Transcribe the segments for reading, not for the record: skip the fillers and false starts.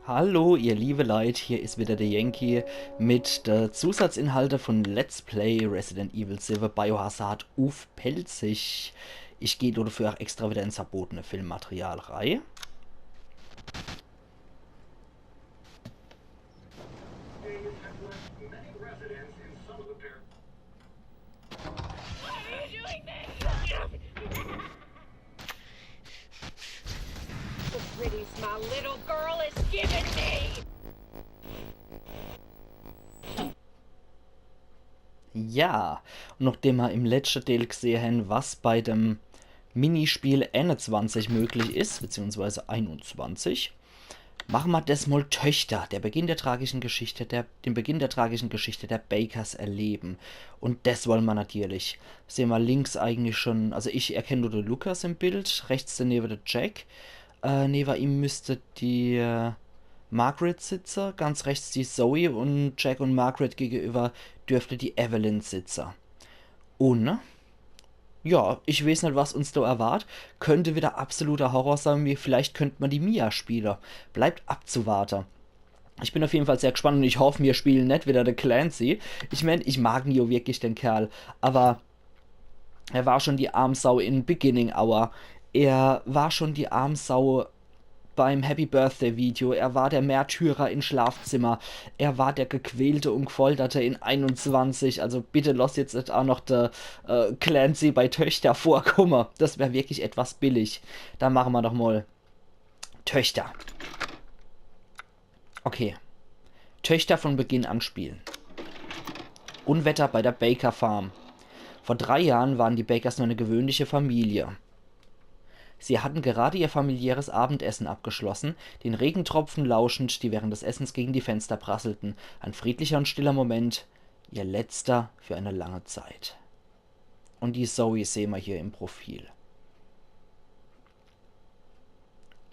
Hallo, ihr liebe Leute, hier ist wieder der Yankee mit der Zusatzinhalte von Let's Play Resident Evil 7 Biohazard auf Pelzig. Ich gehe dafür auch extra wieder ins verbotene Filmmaterial rein. The pretties my little girl is giving me! Ja, und nachdem wir im letzten Teil gesehen haben, was bei dem Minispiel 21 möglich ist, beziehungsweise 21, machen wir das mal Töchter, den Beginn der tragischen Geschichte der Bakers erleben. Und das wollen wir natürlich. Sehen wir links eigentlich schon, also ich erkenne nur den Lukas im Bild, rechts daneben der Jack. Neben ihm müsste die Margaret sitzen, ganz rechts die Zoe und Jack und Margaret gegenüber dürfte die Evelyn sitzen. Und ja, ich weiß nicht, was uns da erwartet. Könnte wieder absoluter Horror sein, wie vielleicht könnte man die Mia spielen. Bleibt abzuwarten. Ich bin auf jeden Fall sehr gespannt und ich hoffe, wir spielen nicht wieder der Clancy. Ich meine, ich mag Neo wirklich den Kerl, aber er war schon die Armsau in Beginning Hour. Er war schon die Armsau beim Happy Birthday Video. Er war der Märtyrer im Schlafzimmer. Er war der gequälte und gefolterte in 21. Also bitte lass jetzt nicht auch noch der Clancy bei Töchter vorkommen. Das wäre wirklich etwas billig. Da machen wir doch mal Töchter. Okay. Töchter von Beginn an spielen. Unwetter bei der Baker Farm. Vor 3 Jahren waren die Bakers nur eine gewöhnliche Familie. Sie hatten gerade ihr familiäres Abendessen abgeschlossen, den Regentropfen lauschend, die während des Essens gegen die Fenster prasselten. Ein friedlicher und stiller Moment, ihr letzter für eine lange Zeit. Und die Zoe sehen wir hier im Profil.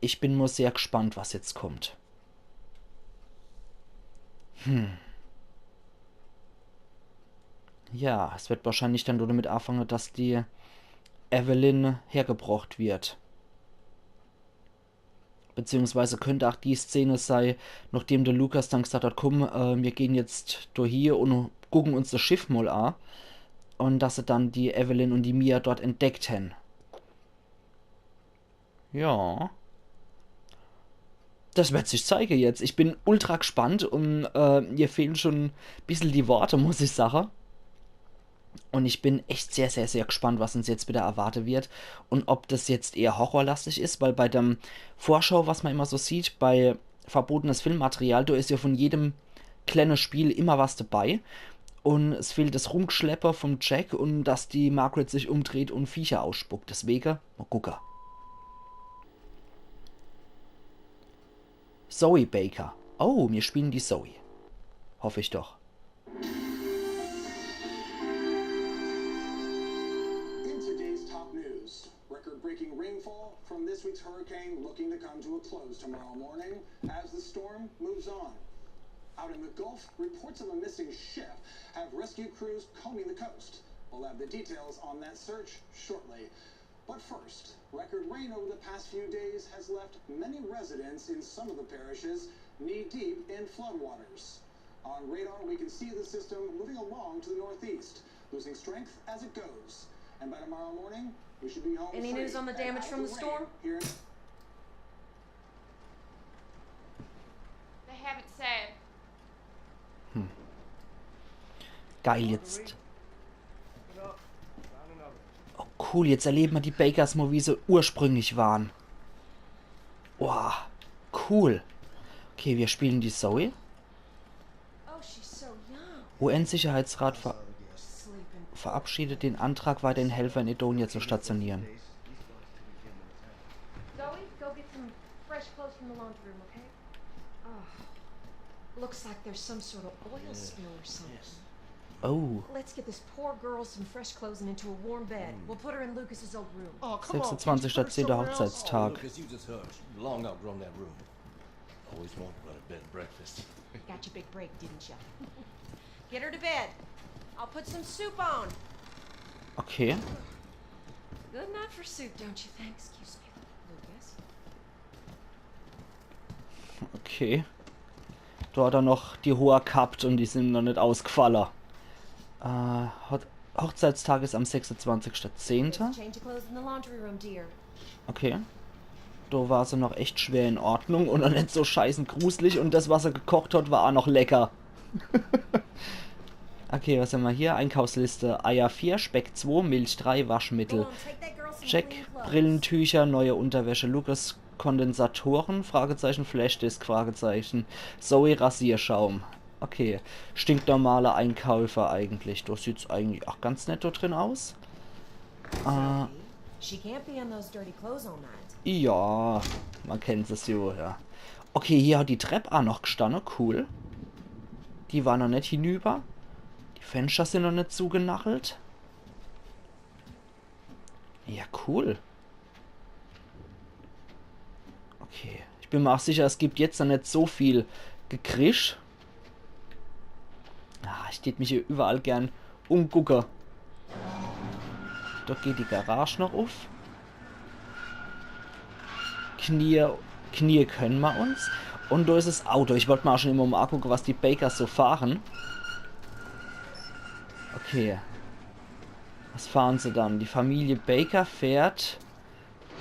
Ich bin nur sehr gespannt, was jetzt kommt. Ja, es wird wahrscheinlich dann nur damit anfangen, dass die Evelyn hergebracht wird. Beziehungsweise könnte auch die Szene sein, nachdem der Lukas dann gesagt hat, komm, wir gehen jetzt hier und gucken uns das Schiff mal an. Und dass sie dann die Evelyn und die Mia dort entdeckt haben. Ja. Das wird sich zeigen jetzt. Ich bin ultra gespannt und mir fehlen schon ein bisschen die Worte, muss ich sagen. Und ich bin echt sehr, sehr, sehr gespannt, was uns jetzt wieder erwarten wird. Und ob das jetzt eher horrorlastig ist, weil bei der Vorschau, was man immer so sieht, bei verbotenes Filmmaterial, da ist ja von jedem kleinen Spiel immer was dabei. Und es fehlt das Rumgeschlepper vom Jack und dass die Margaret sich umdreht und Viecher ausspuckt. Deswegen, mal gucken. Zoe Baker. Oh, wir spielen die Zoe. Hoffe ich doch. Record-breaking rainfall from this week's hurricane looking to come to a close tomorrow morning as the storm moves on. Out in the Gulf, reports of a missing ship have rescue crews combing the coast. We'll have the details on that search shortly. But first, record rain over the past few days has left many residents in some of the parishes knee-deep in floodwaters. On radar, we can see the system moving along to the northeast, losing strength as it goes. And by tomorrow morning, we should be home. Any news on the damage from the storm? Here They haven't said. Geil jetzt. Oh cool, jetzt erleben wir die Bakers mal, wie sie ursprünglich waren. Wow, cool. Okay, wir spielen die Zoe. Oh, she's so young. UN-Sicherheitsrat verabschiedet den Antrag, weiterhin Helfer in Edonia zu stationieren. Zoe, go get some fresh clothes from the laundry room, okay? Oh, looks like there's some sort of oil spill or something. Oh, Let's get this poor girl some fresh clothes and into a warm bed. We'll put her in Lucas's old room. Oh, come on. 26. statt 10. Oh, Hochzeitstag. Lucas, you just hush. You long outgrown that room. Always wanted to run a bed and breakfast. Got your big break, didn't you? Get her to bed. I'll put some soup on. Okay. Good enough for soup, don't you think? Excuse me, Okay. Da hat er noch die Hoher gehabt und die sind noch nicht ausgefallen. Hochzeitstag ist am 26.10. Change of clothes in the laundry room, dear. Okay. Da war sie noch echt schwer in Ordnung und noch nicht so scheißen gruselig und das, was er gekocht hat, war auch noch lecker. Okay, was haben wir hier? Einkaufsliste. Eier 4, Speck 2, Milch 3, Waschmittel. Go on, take that girl some Check. clean clothes. Brillentücher, neue Unterwäsche. Lucas Kondensatoren, Fragezeichen, Flashdisk, Fragezeichen. Zoe Rasierschaum. Okay. Stinknormale Einkäufer eigentlich. Da sieht's eigentlich auch ganz nett da drin aus. She can't be in those dirty clothes all night. Ja, man kennt es ja. Okay, hier hat die Treppe auch noch gestanden. Cool. Die war noch nicht hinüber. Die Fenster sind noch nicht zugenachelt. Ja, cool. Okay. Ich bin mir auch sicher, es gibt jetzt noch nicht so viel Gekrisch. Ich tät mich hier überall gern umgucken. Dort geht die Garage noch auf. Knie können wir uns. Und da ist das Auto. Ich wollte mal schon immer mal gucken, was die Bakers so fahren. Okay. Was fahren sie dann? Die Familie Baker fährt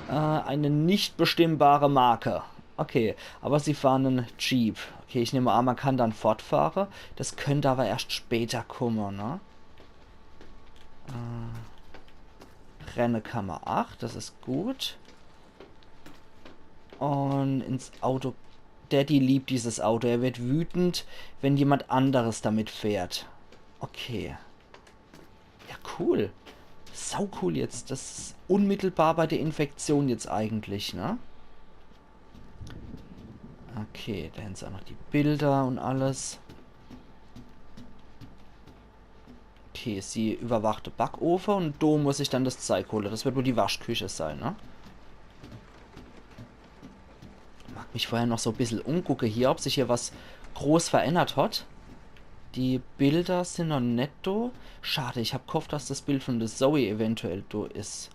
eine nicht bestimmbare Marke. Okay, aber sie fahren einen Jeep. Okay, ich nehme an, man kann dann fortfahren. Das könnte aber erst später kommen, ne? Rennekammer 8, das ist gut. Und ins Auto. Daddy liebt dieses Auto. Er wird wütend, wenn jemand anderes damit fährt. Okay. Ja, cool. Sau cool jetzt. Das ist unmittelbar bei der Infektion jetzt eigentlich, ne? Okay, da sind auch noch die Bilder und alles. Okay, sie überwachte Backofen und da muss ich dann das Zeug holen. Das wird wohl die Waschküche sein, ne? Mag mich vorher noch so ein bisschen umgucken hier, ob sich hier was groß verändert hat. Die Bilder sind noch nicht da. Schade, ich habe gehofft, dass das Bild von der Zoe eventuell da ist.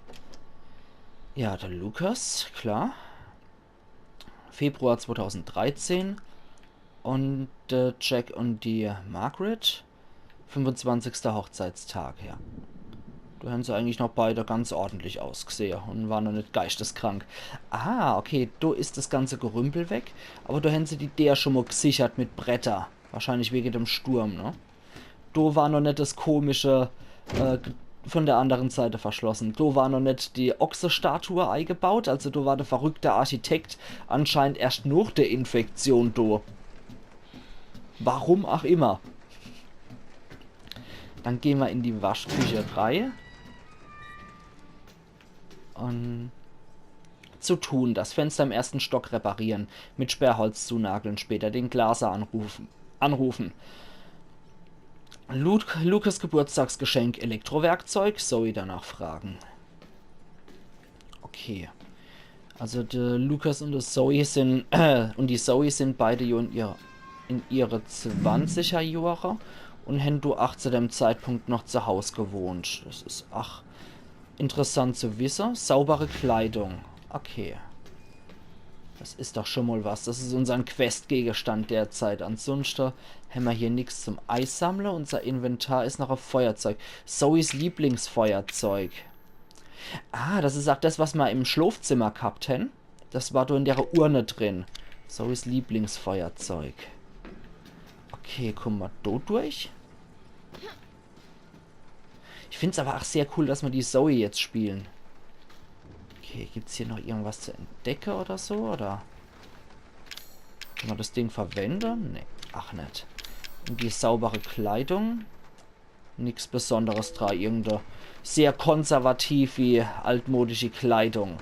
Ja, der Lucas, klar. Februar 2013. Und Jack und die Margaret. 25. Hochzeitstag, ja. Da haben sie eigentlich noch beide ganz ordentlich ausgesehen und waren noch nicht geisteskrank. Ah, okay, da ist das ganze Gerümpel weg. Aber da haben sie die der schon mal gesichert mit Bretter. Wahrscheinlich wegen dem Sturm, ne? Da war noch nicht das komische von der anderen Seite verschlossen. Da war noch nicht die Ochse-Statue eingebaut. Also da war der verrückte Architekt anscheinend erst nach der Infektion da. Warum auch immer. Dann gehen wir in die Waschküche rein. Und zu tun, das Fenster im ersten Stock reparieren, mit Sperrholz zunageln, später den Glaser anrufen. Lukas Geburtstagsgeschenk, Elektrowerkzeug, Zoe danach fragen. Okay. Also der Lukas und die Zoe sind beide in ihre 20er Jahre und haben du auch zu dem Zeitpunkt noch zu Hause gewohnt. Das ist interessant zu wissen. Saubere Kleidung. Okay. Das ist doch schon mal was. Das ist unser Questgegenstand derzeit. Ansonsten haben wir hier nichts zum Eissammeln. Unser Inventar ist noch ein Feuerzeug. Zoes Lieblingsfeuerzeug. Ah, das ist auch das, was wir im Schlafzimmer gehabt haben. Das war da in der Urne drin. Zoes Lieblingsfeuerzeug. Okay, kommen wir da durch. Ich finde es aber auch sehr cool, dass wir die Zoe jetzt spielen. Okay, gibt es hier noch irgendwas zu entdecken oder so? Oder kann man das Ding verwenden? Nee, ach nicht. Und die saubere Kleidung. Nichts Besonderes dran. Irgendeine sehr konservativ wie altmodische Kleidung.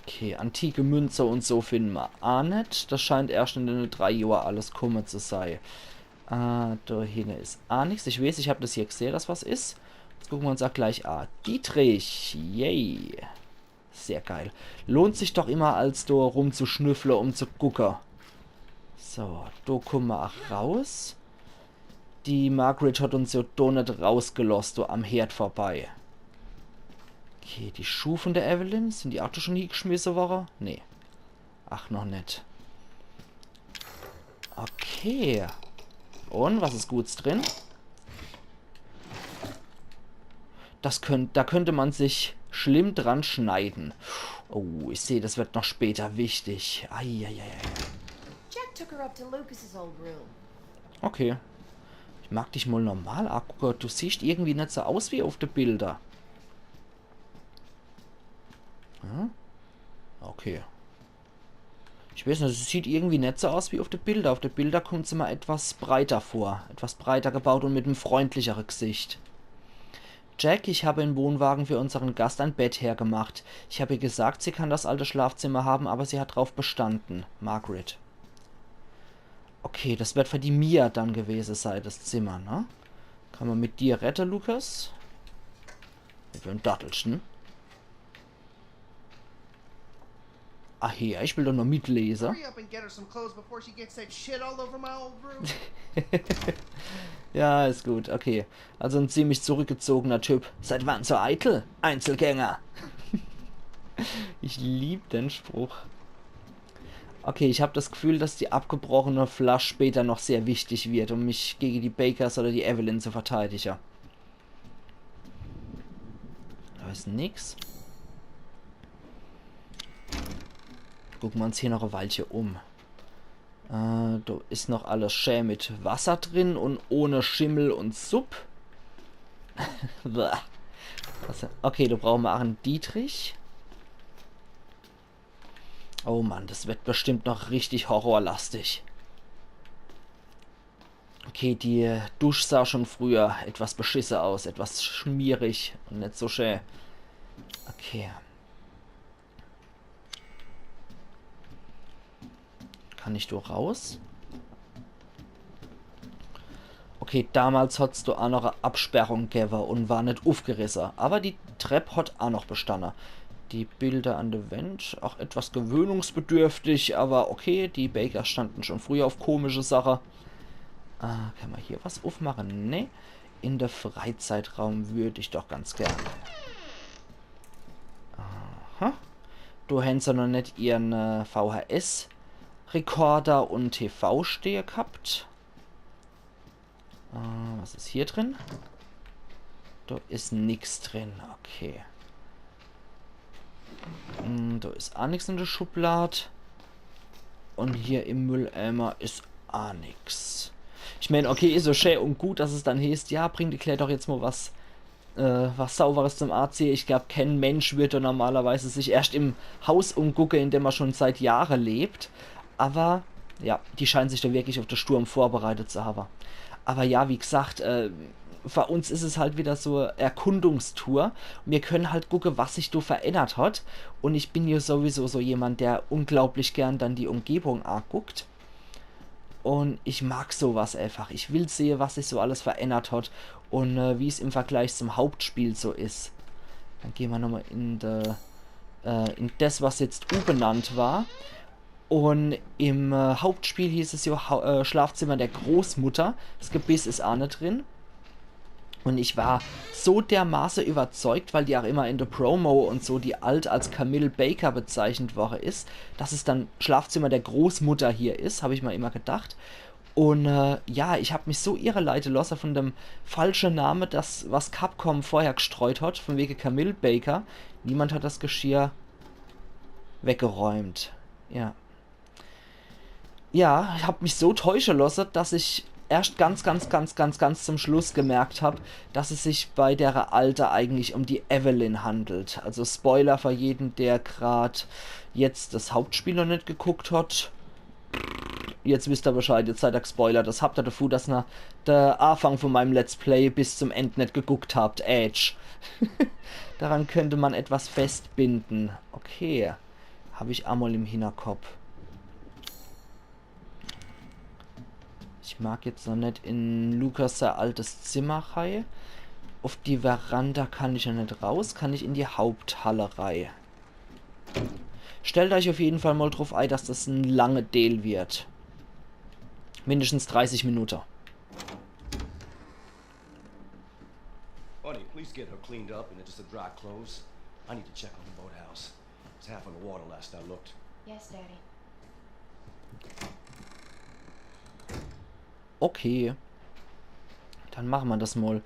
Okay, antike Münze und so finden wir auch nicht. Das scheint erst in den 3 Jahren alles kommen zu sein. Da hinten ist auch nichts. Ich weiß, ich habe das hier gesehen, dass was ist. Jetzt gucken wir uns auch gleich an. Dietrich, yay. Sehr geil. Lohnt sich doch immer, als da rumzuschnüffeln, um zu gucken. So, da kommen wir auch raus. Die Margaret hat uns ja da nicht rausgelost, da am Herd vorbei. Okay, die Schuhe von der Evelyn, sind die auch schon hingeschmissen worden? Nee. Ach, noch nicht. Okay. Und, was ist Guts drin? Da könnte man sich schlimm dran schneiden. Oh, ich sehe, das wird noch später wichtig. Eieiei. Jack took her up to Lucas's old room. Okay. Ich mag dich mal normal angucken. Du siehst irgendwie nicht so aus wie auf den Bildern. Hm? Okay. Ich weiß nicht, es sieht irgendwie nicht so aus wie auf den Bildern. Auf den Bildern kommt sie mal etwas breiter vor. Etwas breiter gebaut und mit einem freundlicheren Gesicht. Jack, ich habe im Wohnwagen für unseren Gast ein Bett hergemacht. Ich habe ihr gesagt, sie kann das alte Schlafzimmer haben, aber sie hat darauf bestanden. Margaret. Okay, das wird für die Mia dann gewesen sein, das Zimmer, ne? Kann man mit dir retten, Lukas? Für ein Dattelchen. Ach ja, ich will doch noch mitlesen. Hurry up and get her some clothes before she gets that shit all over my old room. Ja, ist gut, okay. Also ein ziemlich zurückgezogener Typ. Seit wann so eitel? Einzelgänger. Ich liebe den Spruch. Okay, ich habe das Gefühl, dass die abgebrochene Flasche später noch sehr wichtig wird, um mich gegen die Bakers oder die Evelyn zu verteidigen. Da ist nix. Gucken wir uns hier noch ein Weilchen um. Da ist noch alles schön mit Wasser drin und ohne Schimmel und Supp. Okay, da brauchen wir auch einen Dietrich. Oh Mann, das wird bestimmt noch richtig horrorlastig. Okay, die Dusche sah schon früher etwas beschissen aus, etwas schmierig und nicht so schön. Okay. Kann ich da raus? Okay, damals hat's du auch noch eine Absperrung gegeben und war nicht aufgerissen. Aber die Treppe hat auch noch bestanden. Die Bilder an der Wand, auch etwas gewöhnungsbedürftig, aber okay, die Baker standen schon früher auf komische Sachen. Kann man hier was aufmachen? Ne, in der Freizeitraum würde ich doch ganz gern. Aha. Du hättest ja noch nicht ihren VHS-Rekorder und TV-Steher gehabt. Was ist hier drin? Da ist nichts drin, okay. Da ist auch nichts in der Schublade. Und hier im Mülleimer ist auch nichts. Ich meine, okay, ist so schön und gut, dass es dann heißt, ja, bring die Claire doch jetzt mal was Sauberes zum AC. Ich glaube, kein Mensch würde normalerweise sich erst im Haus umgucken, in dem er schon seit Jahren lebt. Aber, ja, die scheinen sich da wirklich auf den Sturm vorbereitet zu haben. Aber ja, wie gesagt, für uns ist es halt wieder so eine Erkundungstour. Und wir können halt gucken, was sich da verändert hat. Und ich bin ja sowieso so jemand, der unglaublich gern dann die Umgebung anguckt. Und ich mag sowas einfach. Ich will sehen, was sich so alles verändert hat. Und wie es im Vergleich zum Hauptspiel so ist. Dann gehen wir nochmal in das, was jetzt benannt war. Und im Hauptspiel hieß es ja Schlafzimmer der Großmutter. Das Gebiss ist auch nicht drin. Und ich war so dermaßen überzeugt, weil die auch immer in der Promo und so die alt als Camille Baker bezeichnet worden ist, dass es dann Schlafzimmer der Großmutter hier ist, habe ich mal immer gedacht. Und ja, ich habe mich so irreleiten lassen von dem falschen Namen, das was Capcom vorher gestreut hat, von wegen Camille Baker. Niemand hat das Geschirr weggeräumt. Ja. Ja, ich habe mich so täuschen lassen, dass ich erst ganz zum Schluss gemerkt habe, dass es sich bei der Alte eigentlich um die Evelyn handelt. Also Spoiler für jeden, der gerade jetzt das Hauptspiel noch nicht geguckt hat. Jetzt wisst ihr Bescheid, jetzt seid ihr gespoilert. Das habt ihr dafür, dass ihr der Anfang von meinem Let's Play bis zum Ende nicht geguckt habt. Edge. Daran könnte man etwas festbinden. Okay. Habe ich einmal im Hinterkopf. Ich mag jetzt noch nicht in Lukas sein altes Zimmer rein. Auf die Veranda kann ich ja nicht raus. Kann ich in die Haupthalle rein. Stellt euch auf jeden Fall mal drauf ein, dass das ein lange Deal wird. Mindestens 30 Minuten. Honey, please get her cleaned up and into some dry clothes. I need to check on the boathouse. It's half on the water last I looked. Yes, Daddy. Okay. Dann machen wir das mal.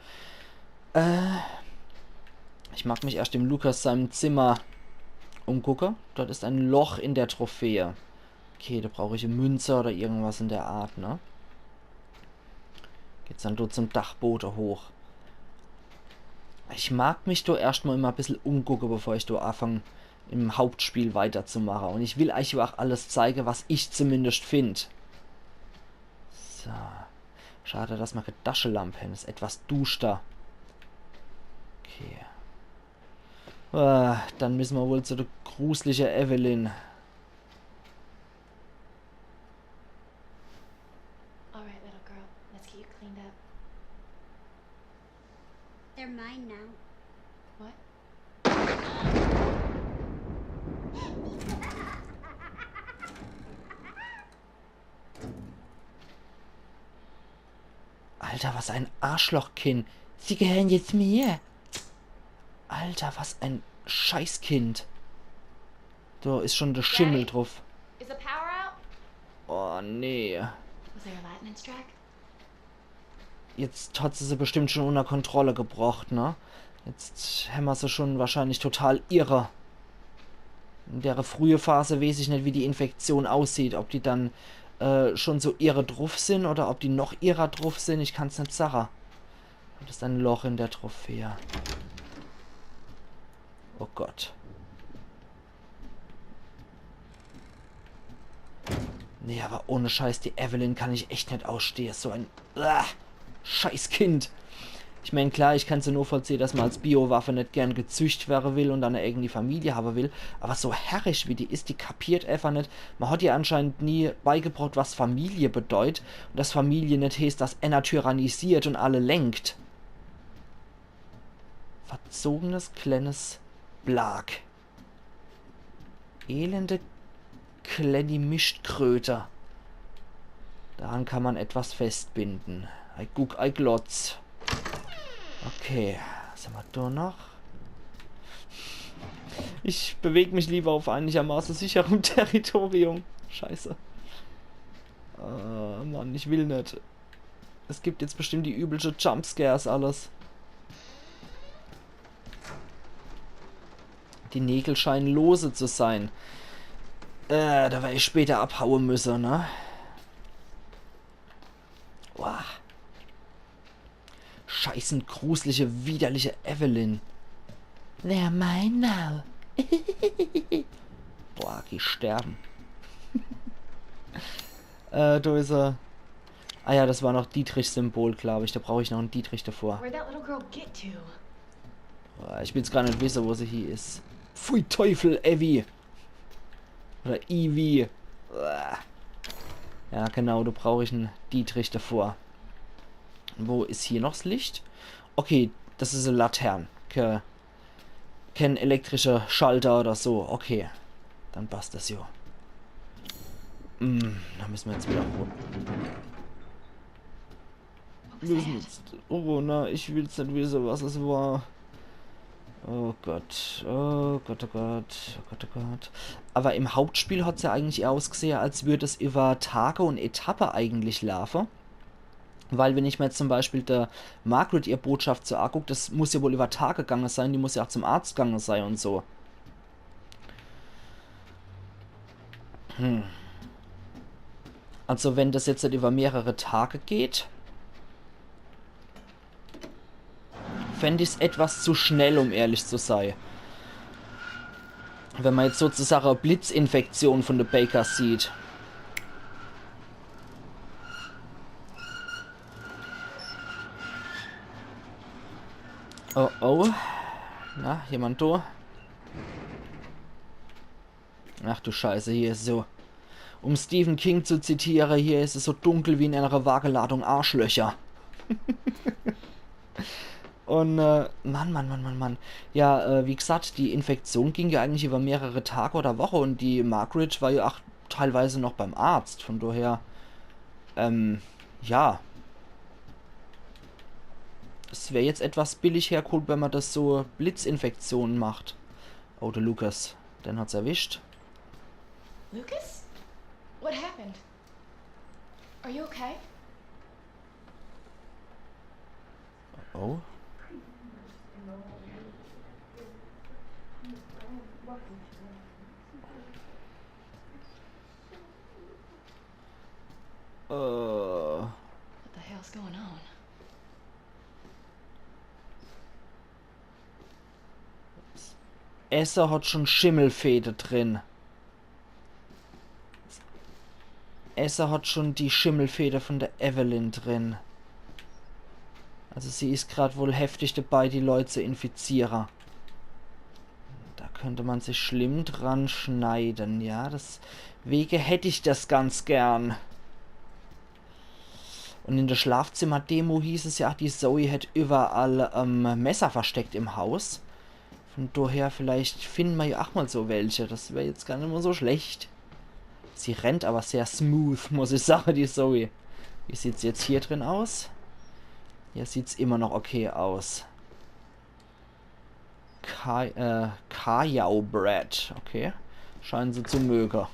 Ich mag mich erst im Lukas seinem Zimmer umgucken. Dort ist ein Loch in der Trophäe. Okay, da brauche ich eine Münze oder irgendwas in der Art, ne? Geht's dann dort zum Dachboden hoch. Ich mag mich da erstmal immer ein bisschen umgucken, bevor ich da anfange, im Hauptspiel weiterzumachen. Und ich will euch auch alles zeigen, was ich zumindest finde. So. Schade, dass man keine Taschenlampe haben. Ist etwas duster. Okay. Dann müssen wir wohl zu der gruseligen Evelyn. Alright, little girl. Let's get you cleaned up. They're mine now. What? Alter, was ein Arschlochkind. Sie gehören jetzt mir. Alter, was ein Scheißkind. Da ist schon der Schimmel Daddy? drauf. Is the power out? Oh, nee. Was there a lightning strike? Jetzt hat sie bestimmt schon unter Kontrolle gebracht, ne? Jetzt haben wir sie schon wahrscheinlich total irre. In der frühen Phase weiß ich nicht, wie die Infektion aussieht. Ob die dann schon so irre drauf sind oder ob die noch irrer drauf sind. Ich kann es nicht sagen. Das ist ein Loch in der Trophäe. Oh Gott. Nee, aber ohne Scheiß, die Evelyn kann ich echt nicht ausstehen. So ein scheiß Kind. Ich meine, klar, ich kann es ja nur vollziehen, dass man als Biowaffe nicht gern gezücht werden will und dann irgendwie Familie haben will. Aber so herrisch wie die ist, die kapiert einfach nicht. Man hat ihr anscheinend nie beigebracht, was Familie bedeutet. Und dass Familie nicht heißt, dass einer tyrannisiert und alle lenkt. Verzogenes kleines Blag. Elende kleine Mischkröte. Daran kann man etwas festbinden. I guck, I glotz. Okay, was haben wir da noch? Ich bewege mich lieber auf einigermaßen sicherem Territorium. Scheiße. Mann, ich will nicht. Es gibt jetzt bestimmt die übliche Jumpscares alles. Die Nägel scheinen lose zu sein. Da werde ich später abhauen müssen, ne? Boah. Scheißen gruselige, widerliche Evelyn. They're mine now. Boah, geh sterben. Da ist er. Ah ja, das war noch Dietrich-Symbol, glaube ich. Da brauche ich noch einen Dietrich davor. Where'd that little girl get to? Boah, ich will jetzt gar nicht wissen, wo sie hier ist. Pfui Teufel, Evie. Oder Ivy. Ja, genau, da brauche ich einen Dietrich davor. Wo ist hier noch das Licht? Okay, das ist eine Laterne. Kein elektrischer Schalter oder so. Okay, dann passt das ja. Da müssen wir jetzt wieder hoch. Oh, na, ich will jetzt nicht wissen, was es war. Oh Gott, oh Gott, oh Gott, oh Gott, oh Gott. Aber im Hauptspiel hat es ja eigentlich ausgesehen, als würde es über Tage und Etappe eigentlich laufen. Weil wenn ich mir jetzt zum Beispiel der Margaret ihr Botschaft so angucke, das muss ja wohl über Tage gegangen sein, die muss ja auch zum Arzt gegangen sein und so. Also wenn das jetzt nicht über mehrere Tage geht, fände ich es etwas zu schnell, um ehrlich zu sein. Wenn man jetzt sozusagen eine Blitzinfektion von der Baker sieht. Oh oh. Na, jemand da? Ach du Scheiße, hier ist so. Um Stephen King zu zitieren, hier ist es so dunkel wie in einer Wagenladung Arschlöcher. Und, Mann. Ja, wie gesagt, die Infektion ging ja eigentlich über mehrere Tage oder Wochen und die Margaret war ja auch teilweise noch beim Arzt. Von daher, ja. Es wäre jetzt etwas billig hergeholt, wenn man das so Blitzinfektionen macht. Oh, der Lucas. Den hat's erwischt. Lucas? What happened? Are you okay? Oh. What the hell's going on? Esser hat schon Schimmelfäden drin. Esser hat schon die Schimmelfäden von der Evelyn drin. Also sie ist gerade wohl heftig dabei, die Leute zu infizieren. Da könnte man sich schlimm dran schneiden, ja. Deswegen hätte ich das ganz gern. Und in der Schlafzimmer-Demo hieß es ja, die Zoe hätte überall Messer versteckt im Haus. Von daher, vielleicht finden wir ja auch mal so welche. Das wäre jetzt gar nicht mehr so schlecht. Sie rennt aber sehr smooth, muss ich sagen, die Zoe. Wie sieht es jetzt hier drin aus? Hier sieht es immer noch okay aus. Kajau Bread. Okay. Scheinen sie zu mögen.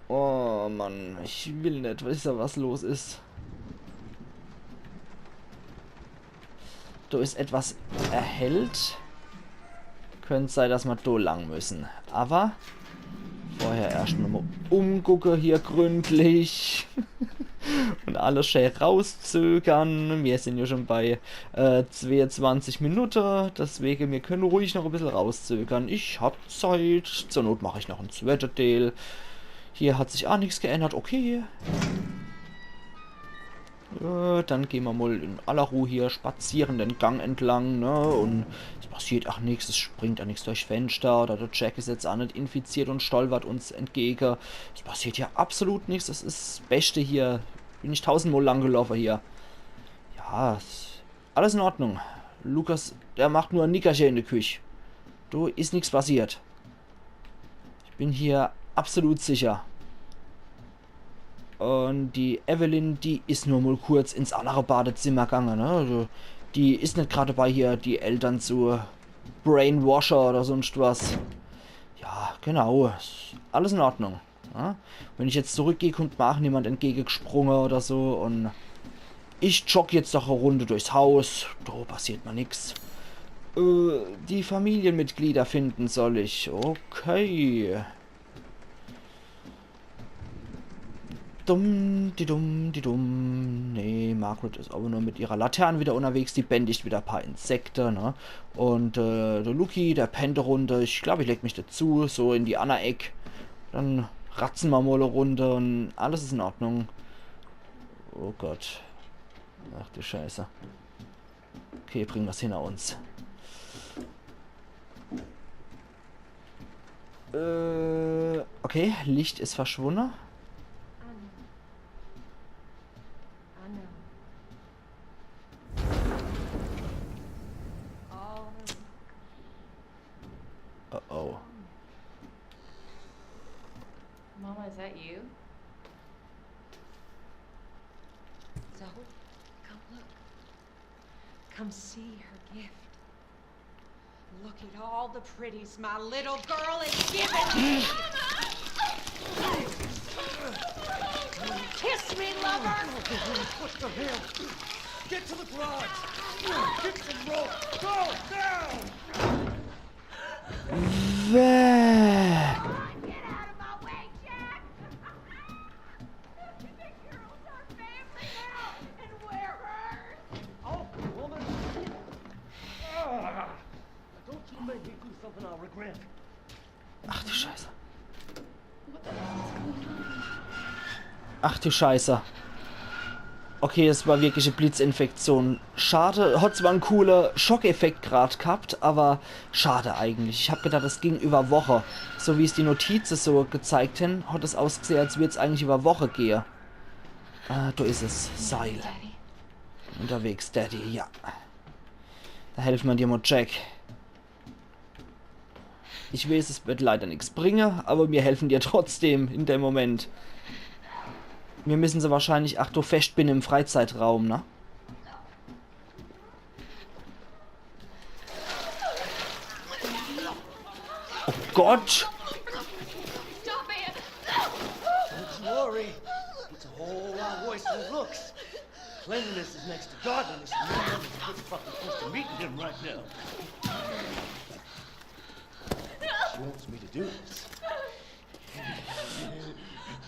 Oh Mann, ich will nicht, weiß ja, was los ist. Da ist etwas erhellt. Könnte sein, dass wir da lang müssen. Aber vorher erst mal umgucken hier gründlich. Und alles schön rauszögern. Wir sind ja schon bei 22 Minuten. Deswegen, wir können ruhig noch ein bisschen rauszögern. Ich hab Zeit. Zur Not mache ich noch ein zweiter Teil. Hier hat sich auch nichts geändert. Okay. Dann gehen wir mal in aller Ruhe hier spazieren den Gang entlang, ne? Und es passiert auch nichts, es springt auch nichts durch Fenster oder der Jack ist jetzt auch nicht infiziert und stolpert uns entgegen. Es passiert ja absolut nichts, das ist das Beste hier. Bin ich 1000-mal lang gelaufen hier. Ja, alles in Ordnung. Lukas, der macht nur ein Nickerchen in der Küche. Da ist nichts passiert. Ich bin hier absolut sicher. Und die Evelyn, die ist nur mal kurz ins andere Badezimmer gegangen, ne? Also, die ist nicht gerade dabei, hier die Eltern zu Brainwasher oder sonst was. Ja, genau. Alles in Ordnung. Ja? Wenn ich jetzt zurückgehe, kommt mir auch niemand entgegengesprungen oder so. Und ich jogge jetzt noch eine Runde durchs Haus. Da passiert mir nichts. Die Familienmitglieder finden soll ich. Okay. Die dumm. Nee, Margaret ist aber nur mit ihrer Laterne wieder unterwegs. Die bändigt wieder ein paar Insekten, ne? Und der Luki, der pennt eine Runde. Ich glaube, ich leg mich dazu, so in die andere Ecke. Dann ratzen wir mal eine Runde und alles ist in Ordnung. Oh Gott. Ach du Scheiße. Okay, bringen wir es hinter uns. Okay, Licht ist verschwunden. Uh-oh. Mama, is that you? Zoe, come look. Come see her gift. Look at all the pretties my little girl is giving me. Kiss me, lover. What the hell? Get to the garage! Get some rope! Go, now! Weg! Get out of my way, Jack! The girl's our family now, and we're hers. Oh, woman! Don't you make me do something I'll regret. Ach du Scheiße. Ach du Scheiße. Okay, es war wirklich eine Blitzinfektion. Schade, hat zwar einen coolen Schockeffekt gerade gehabt, aber schade eigentlich. Ich habe gedacht, es ging über Woche. So wie es die Notizen so gezeigt haben, hat es ausgesehen, als würde es eigentlich über Woche gehen. Da ist es. Seil. Daddy. Unterwegs, Daddy, ja. Da helfen wir dir mal, Jack. Ich weiß, es wird leider nichts bringen, aber wir helfen dir trotzdem in dem Moment. Wir müssen sie wahrscheinlich, ach du festbinden im Freizeitraum, ne? Oh Gott! Stop it! looks. Cleanliness is next to godliness, and your mother's a good fucking close to meeting him right now. She wants me to do this.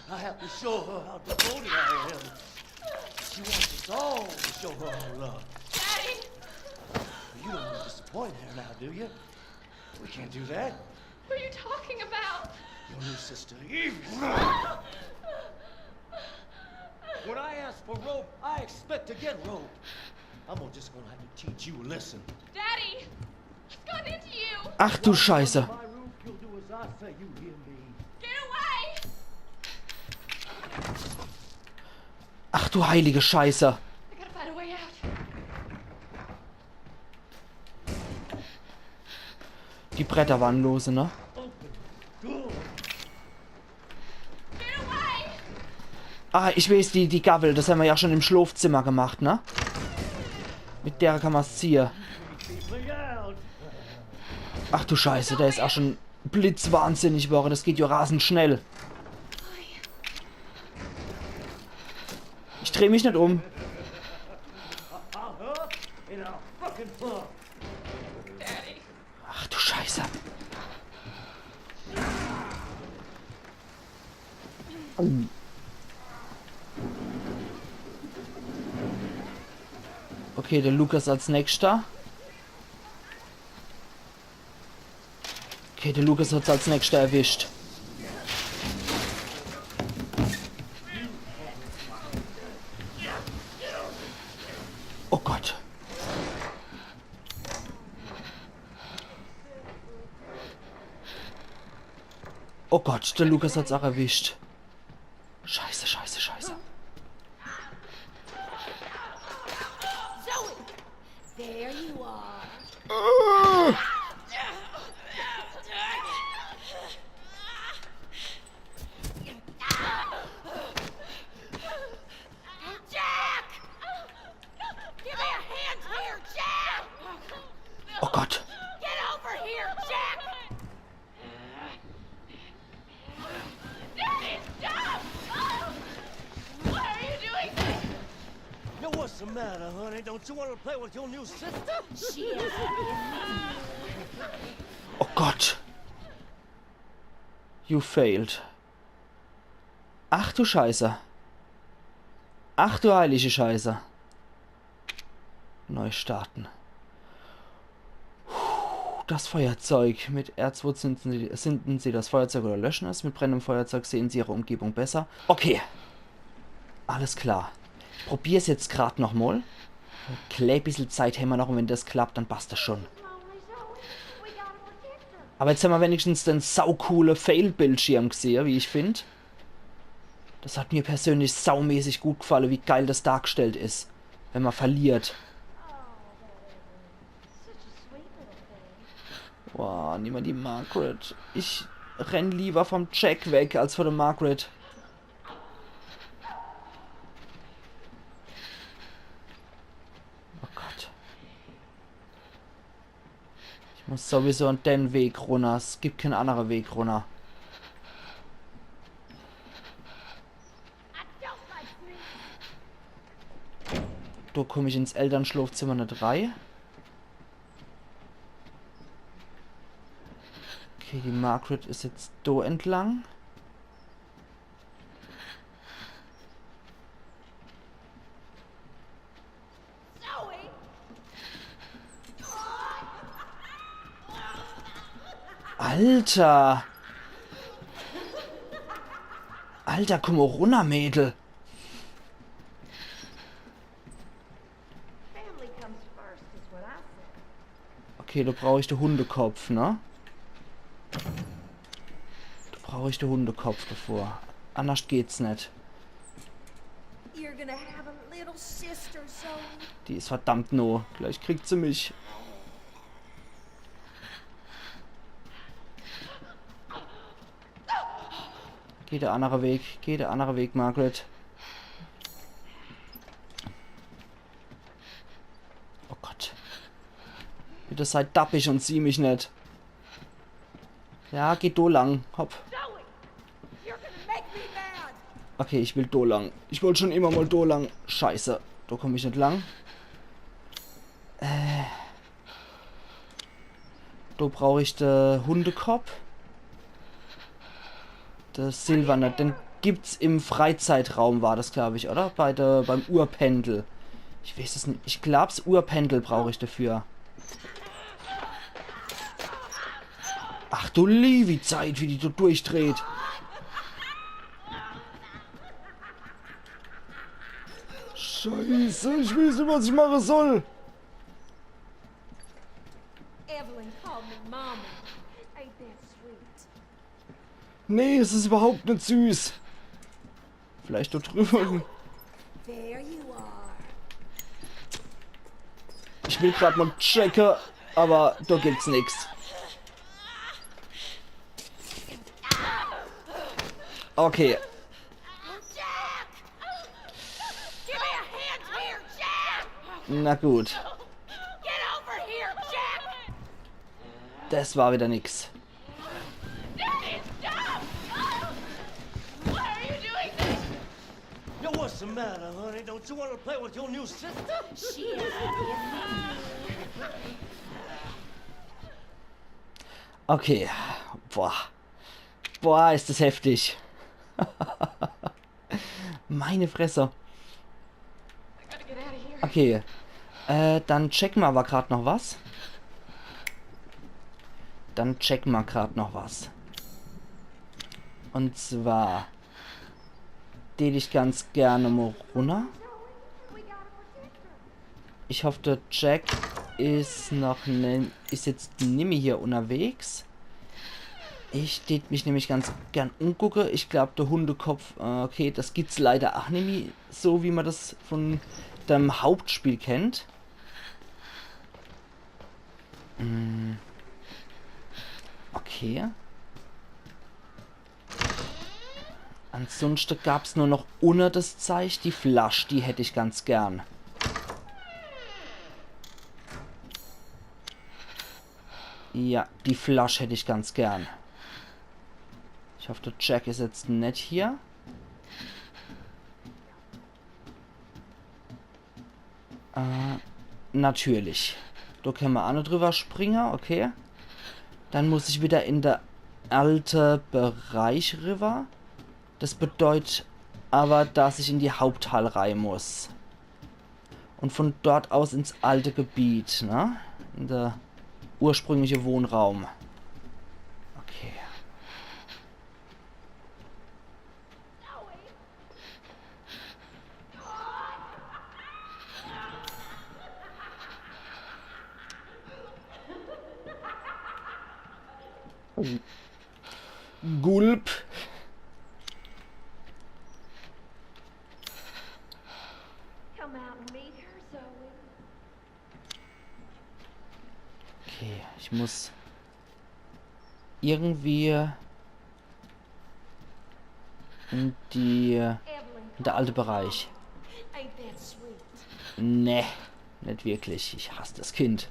I have to show her how devoted I am. She wants us all to show her our love. Daddy! You don't want to disappoint her now, do you? We can't do that. What are you talking about? Your new sister, Eve. When I ask for rope, I expect to get rope. I'm just gonna have to teach you a lesson. Daddy! I've gotten into you! Ach du Scheiße. My roof, you'll do as I say, you hear me? Get away! Ach du heilige Scheiße. I gotta find a way out. Die Bretter waren lose, ne? Good. Get away! Ah, ich weiß, die Gavel, das haben wir ja schon im Schlafzimmer gemacht, ne? Mit der kann man es ziehen. Keep me out. Ach du Scheiße, der ist auch schon blitzwahnsinnig geworden. Das geht ja rasend schnell. Ich drehe mich nicht um. I'll up and I'll fucking plump. Daddy! Ach du Scheiße. Okay, der Lukas als nächster. Okay, der Lukas hat es als nächster erwischt. Oh Gott. Oh Gott, der Lukas hat's auch erwischt. Scheiße, scheiße, scheiße. Zoe! There you are. Jack! Give me a hand here, Jack! Oh Gott. Get over here, Jack! Daddy, stop! Why are you doing this? Yo, what's the matter, honey? Don't you want to play with your new sister? She is. Oh Gott. You failed. Ach du Scheiße. Ach du heilige Scheiße. Neu starten. Das Feuerzeug. Mit R2 zünden Sie das Feuerzeug oder löschen es. Mit brennendem Feuerzeug sehen Sie Ihre Umgebung besser. Okay. Alles klar. Probier es jetzt gerade nochmal. Ein bisschen Zeit haben wir noch und wenn das klappt, dann passt das schon. Aber jetzt haben wir wenigstens den saucoole Fail-Bildschirm gesehen, wie ich finde. Das hat mir persönlich saumäßig gut gefallen, wie geil das dargestellt ist, wenn man verliert. Boah, nimm mal die Margaret. Ich renn lieber vom Jack weg, als von der Margaret. Oh Gott. Ich muss sowieso an den Weg runter. Es gibt keinen anderen Weg runter. Da komme ich ins Elternschlafzimmer nicht rein. Okay, die Margaret ist jetzt da entlang. Alter! Alter, komm mal runter, Mädel! Family comes first, is what I said. Okay, da brauche ich den Hundekopf, ne? Da brauche ich den Hundekopf davor. Anders geht's nicht. You're gonna have a little sister, Zoe. Die ist verdammt no. Gleich kriegt sie mich. Geh der andere Weg. Geh der andere Weg, Margaret. Oh Gott. Bitte sei dappig und sieh mich nicht. Ja, geh do lang. Hopp. Zoe! You're gonna make me mad! Okay, ich will do lang. Ich wollte schon immer mal do lang. Scheiße. Da komme ich nicht lang. Da brauche ich den Hundekopf. Der Silverne. Den gibt's im Freizeitraum, war das, glaube ich, oder? Beim Urpendel. Ich weiß es nicht. Ich glaube, das Urpendel brauche ich dafür. Ach du liebe Zeit, wie die da durchdreht. Scheiße, ich weiß nicht, was ich machen soll. Evelyn called me Mama. Ain't that sweet? Nee, es ist überhaupt nicht süß. Vielleicht da drüber. There you are. Ich will gerade mal checken, aber da gibt's nichts. Okay. Jack! Give me a hand here, Jack! Na gut. Get over here, Jack! Das war wieder nix. Daddy, stop! Why are you doing this? Yo, what's the matter, honey? Don't you want to play with your new sister? She is Okay. Boah. Boah, ist das heftig. Meine Fresse. Okay. Dann checken wir aber gerade noch was. Und zwar den ich ganz gerne mal runter. Ich hoffe, der Jack ist jetzt nicht mehr hier unterwegs. Ich tät mich nämlich ganz gern umgucke. Ich glaube, der Hundekopf, okay, das gibt's leider auch nicht mehr so, wie man das von dem Hauptspiel kennt. Okay. Ansonsten gab es nur noch unter das Zeichen die Flasche, die hätte ich ganz gern. Ja, die Flasche hätte ich ganz gern. Ich hoffe, der Jack ist jetzt nicht hier. Natürlich. Da können wir auch noch drüber springen, okay. Dann muss ich wieder in der alte Bereich rüber. Das bedeutet aber, dass ich in die Haupthalle rein muss. Und von dort aus ins alte Gebiet, ne? In der ursprüngliche Wohnraum. Okay. Gulp. Come out and meet her, Zoe. Okay, ich muss irgendwie in der alte Bereich. Ain't that sweet? Ne, nicht wirklich. Ich hasse das Kind.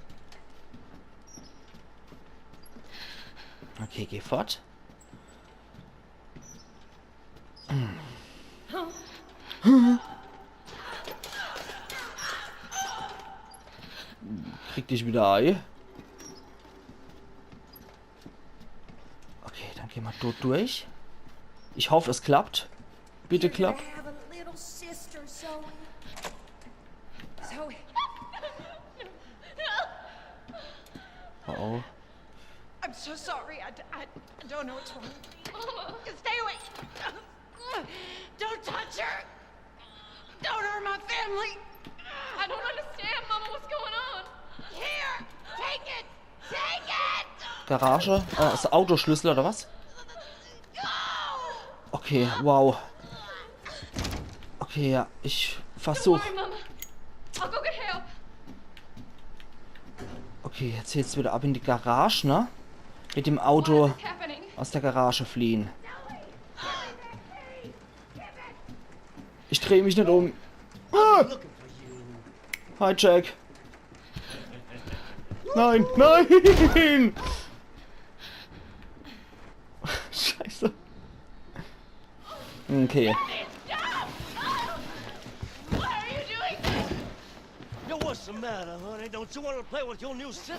Okay, geh fort. Krieg dich wieder Ei. Okay, dann gehen wir dort durch. Ich hoffe, es klappt. Bitte klappt. I have a little sister, Zoe. Zoe. Oh oh. I'm so sorry. I don't know what's wrong. Stay away. Don't touch her. Don't hurt my family. I don't understand, Mama. What's going on? Here, take it. Take it. Garage? Ist Autoschlüssel oder was? Okay, wow. Okay, ja, ich versuche. Sorry, Mama. I'll go get help. Okay, jetzt geht's wieder ab in die Garage, ne? Mit dem Auto What is happening? aus der Garage fliehen. Ich drehe mich nicht um. Ah! Hi, Jack. Nein, nein! Scheiße. Okay. What's the matter, honey? Don't you want to play with your new sister?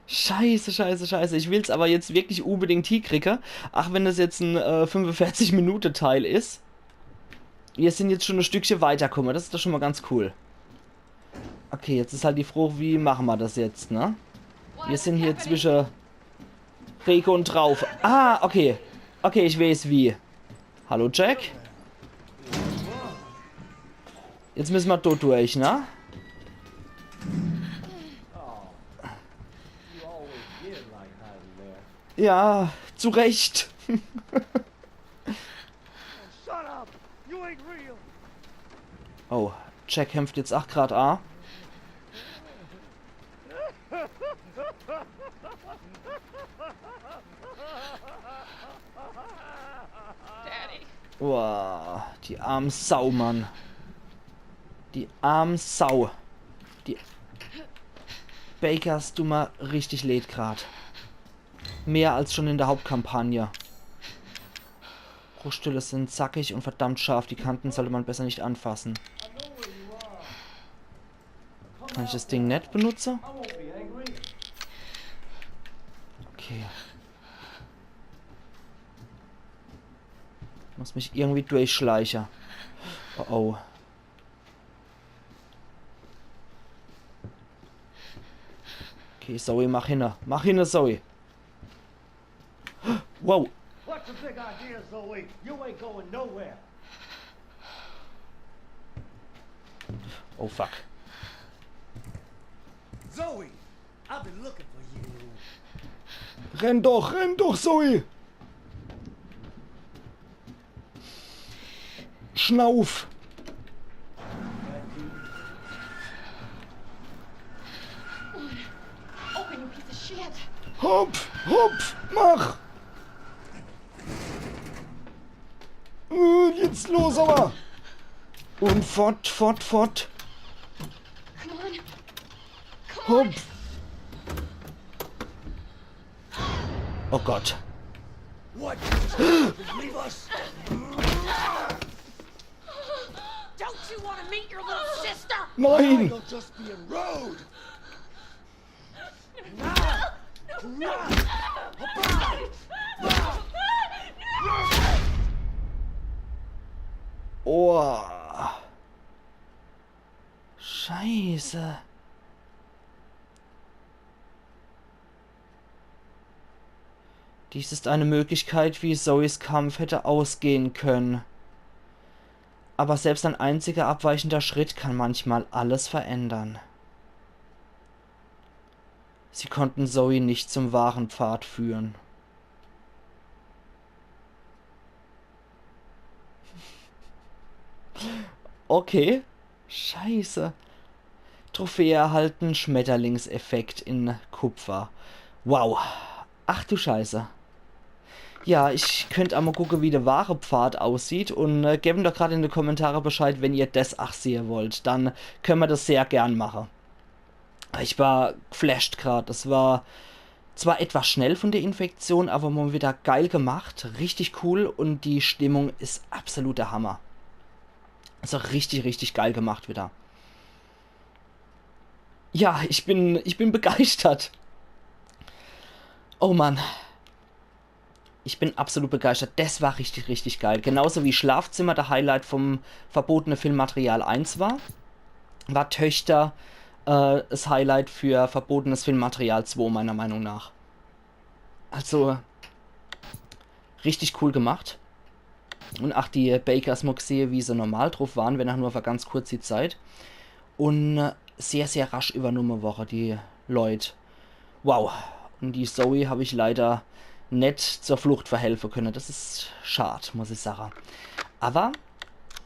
Scheiße, scheiße, scheiße. Ich will es aber jetzt wirklich unbedingt hinkriegen. Ach, wenn das jetzt ein 45-Minuten-Teil ist. Wir sind jetzt schon ein Stückchen weitergekommen. Das ist doch schon mal ganz cool. Okay, jetzt ist halt die Frage, wie machen wir das jetzt, ne? Wir sind hier zwischen Rico und drauf. Ah, okay. Okay, ich weiß wie. Hallo, Jack? Jetzt müssen wir dort durch, ne? Ja, zu Recht. Shut up! You ain't real! Oh, Jack kämpft jetzt 8 Grad A. Daddy. Wow, die arme Sau, Mann. Die arme Sau. Die Bakers, du mal richtig leid grad. Mehr als schon in der Hauptkampagne. Bruchstücke sind zackig und verdammt scharf. Die Kanten sollte man besser nicht anfassen. Kann ich das Ding nicht benutzen? Okay. Muss mich irgendwie durchschleichen. Oh oh. Okay, Zoe, mach hin. Mach hin, Zoe. Wow. What's the big idea, Zoe? You ain't going nowhere. Oh fuck. Zoe, I've been looking for you. Renn doch, Zoe. Schnauf. Open, you piece of shit. Hopf, hopf, mach. Jetzt los aber. Und fort. Come on. Come on. Hopf. Oh Gott. What? Leave us? Don't you want to meet your little sister? Nein. You'll just be rude. Now, run! Oh. Scheiße. Dies ist eine Möglichkeit, wie Zoes Kampf hätte ausgehen können. Aber selbst ein einziger abweichender Schritt kann manchmal alles verändern. Sie konnten Zoe nicht zum wahren Pfad führen. Okay. Scheiße. Trophäe erhalten, Schmetterlingseffekt in Kupfer. Wow. Ach du Scheiße. Ja, ich könnte einmal gucken, wie der wahre Pfad aussieht und gebt doch gerade in die Kommentare Bescheid, wenn ihr das auch sehen wollt. Dann können wir das sehr gern machen. Ich war geflasht gerade. Das war zwar etwas schnell von der Infektion, aber mal wieder geil gemacht. Richtig cool und die Stimmung ist absoluter Hammer. Also richtig, richtig geil gemacht wieder. Ja, ich bin begeistert. Oh Mann. Ich bin absolut begeistert. Das war richtig, richtig geil. Genauso wie Schlafzimmer der Highlight vom verbotene Filmmaterial 1 war. War Töchter das Highlight für verbotenes Filmmaterial 2, meiner Meinung nach. Also, richtig cool gemacht. Und ach, die Bakers mag sehen, wie sie normal drauf waren, wenn auch nur für ganz kurze Zeit. Und sehr, sehr rasch übernommen Woche, die Leute. Wow. Und die Zoe habe ich leider nicht zur Flucht verhelfen können. Das ist schade, muss ich sagen. Aber,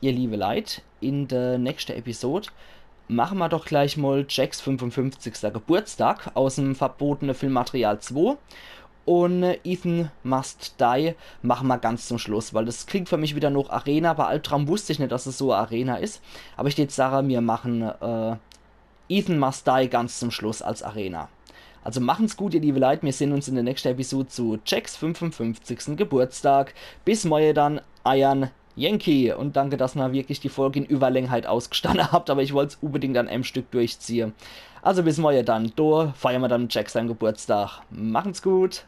ihr liebe Leute, in der nächsten Episode machen wir doch gleich mal Jacks 55. Geburtstag aus dem verbotenen Filmmaterial 2. Und Ethan Must Die machen wir ganz zum Schluss, weil das klingt für mich wieder noch Arena. Bei Albtraum wusste ich nicht, dass es so Arena ist. Aber ich jetzt sage, wir machen Ethan Must Die ganz zum Schluss als Arena. Also machen's gut, ihr liebe Leute. Wir sehen uns in der nächsten Episode zu Jacks 55. Geburtstag. Bis morgen dann. Eiern Yankee, und danke, dass ihr wirklich die Folge in Überlänge ausgestanden habt, aber ich wollte es unbedingt an einem Stück durchziehen. Also bis morgen dann, da feiern wir dann Jack seinen Geburtstag. Machen's gut!